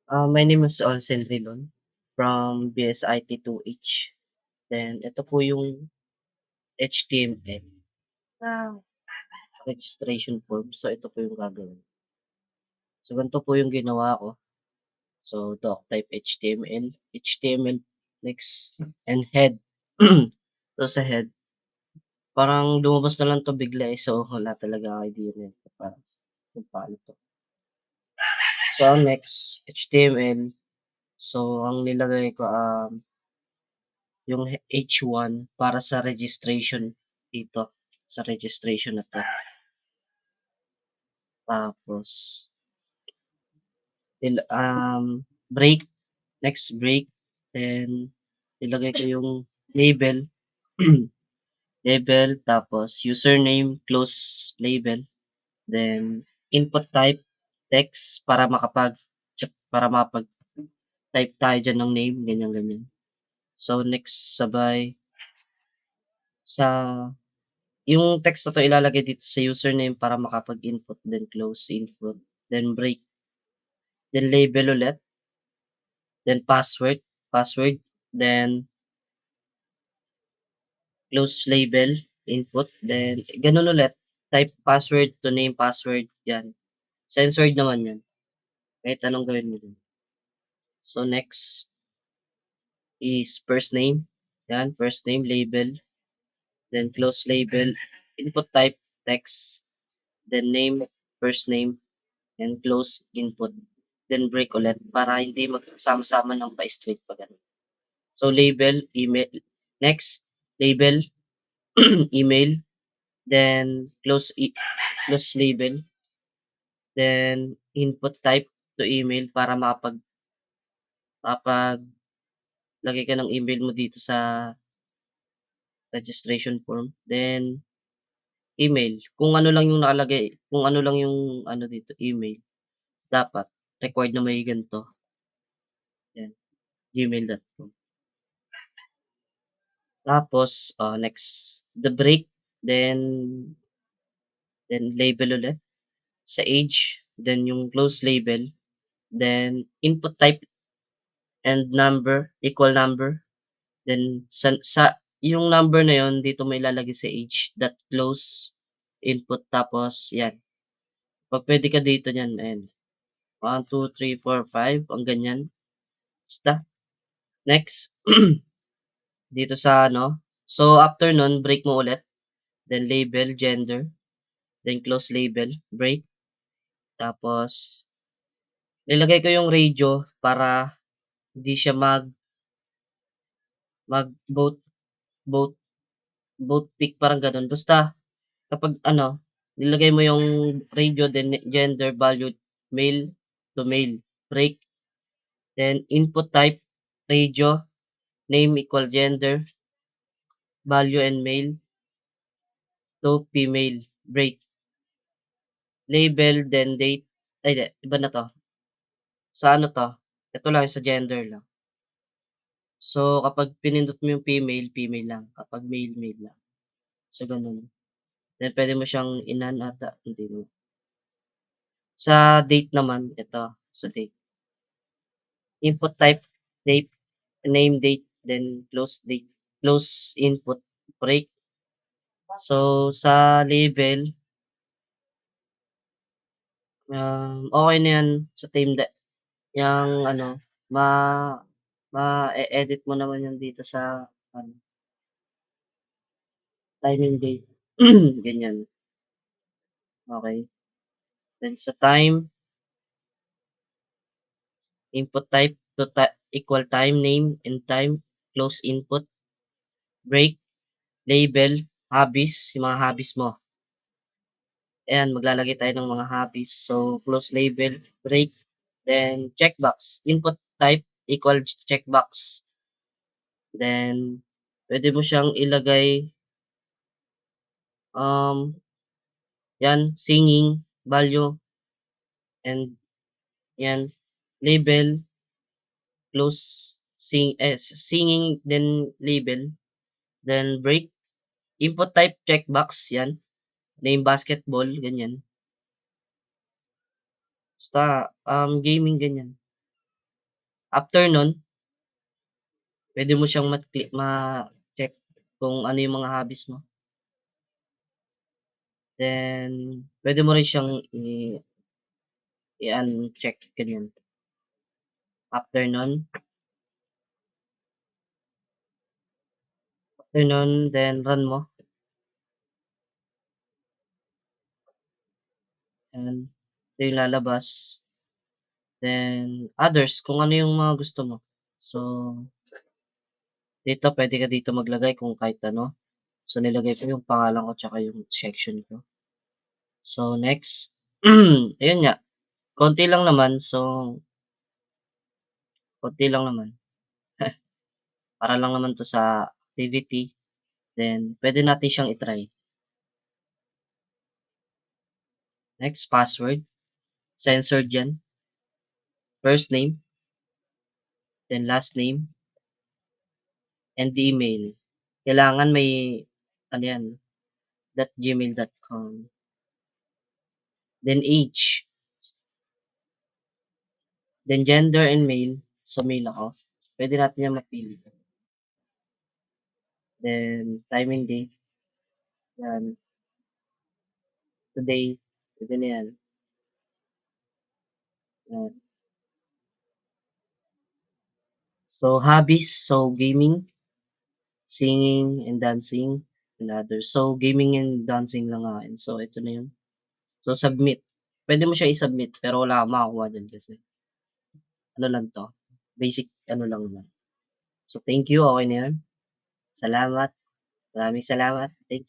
My name is Olsen Rilon from BSIT2H. Then ito po yung HTML na registration form. So ito po yung gagawin. So ganito po yung ginawa ko. So doc type HTML, HTML next and head. So sa head, parang lumabas na lang to bigla eh. So wala talaga ako idea na yun. Parang kung paano to. So ang next, HTML. So ang nilagay ko yung H1 para sa registration dito, sa registration na 'to. Tapos break, next break, then nilagay ko yung label, label, tapos username, close label, then input type, text para makapag-type tayo diyan ng name, ganyan, ganyan. So next sabay sa yung text na 'to ilalagay dito sa username para makapag-input, then close input, then break, then label ulit, then password, then close label, input, then gano'n ulit, type password to name password, 'yan. Censored naman 'yan, kahit anong gawin mo dun. So next is first name, 'yan, first name, label, then close label, input type, text, then name, first name, and close input, then break ulit para hindi magsama-sama ng pa-straight pa gano'n. So label, email, next label, email, then close label, then input type to email para makapaglagay ka ng email mo dito sa registration form. Then email, kung ano lang yung nakalagay, kung ano lang yung ano dito, email, dapat required na may ganito, 'yan, gmail.com. Tapos, next, the break, then label ulit sa age, then yung close label, then input type and number, equal number, then yung number na yon dito may ilalagay sa age, dot close, input, tapos yan. Pag pwede ka dito niyan, ayan. 1, 2, 3, 4, 5, ang ganyan. Basta. Next, dito sa ano. So, after nun, break mo ulit. Then label, gender. Then close label, break. Tapos, nilagay ko yung radio para hindi siya mag both both pick, parang ganun. Basta, kapag ano, nilagay mo yung radio, then gender, value, male to male, break, then input type, radio, name equal gender, value and male to female, break, label, then date, ay di, iba na to. Sa ano to? Ito lang, sa gender lang. So, kapag pinindot mo yung female, female lang. Kapag male, male lang. So, ganun. Then, pwede mo siyang inan ata. Hindi mo. Sa date naman, ito. Sa date. Input type, date, name date, then close input, break. So, sa label, okay na yan sa yung ano, ma, ma-edit mo naman yan dito sa ano, timing date. Ganyan. Okay. Then sa time, input type to equal time, name and time, close input, break, label, hobbies, yung mga hobbies mo. Ayan, maglalagay tayo ng mga hobbies. So, close label, break, then checkbox. Input type equal checkbox. Then, pwede mo siyang ilagay, yan, singing, value, and yan, label, close, singing, then label, then break, input type checkbox, yan, name basketball, ganyan. Basta, gaming, ganyan. After nun, puwede mo siyang ma-check kung ano yung mga hobbies mo. Then, puwede mo rin siyang i-uncheck, ganyan. After nun, then run mo, ayan. Ito yung lalabas. Then, others, kung ano yung mga gusto mo. So, dito puwede ka dito maglagay kung kahit ano. So, nilagay ko yung pangalan ko tsaka yung section ko. So, next. Ayun nga, konti lang naman. So, konti lang naman. Para lang naman 'to sa activity. Then, puwede natin siyang i-try. Next, password. Censored 'yan. First name, then last name, and the email. Kailangan may ano 'yan, .gmail.com. Then age, then gender and male. So, male ako. Puwede natin 'yang mapili. Then timing day, 'yan. Today, puwede na 'yan, 'yan. So, hobbies, so gaming, singing, and dancing, and others. So, gaming and dancing lang akin. So, ito na 'yun. So, submit. Puwede mo siya i-submit pero wala kang makukuha diyan kasi ano lang 'to, basic ano lang naman. So, thank you, okey na 'yun. Salamat, maraming salamat. Thank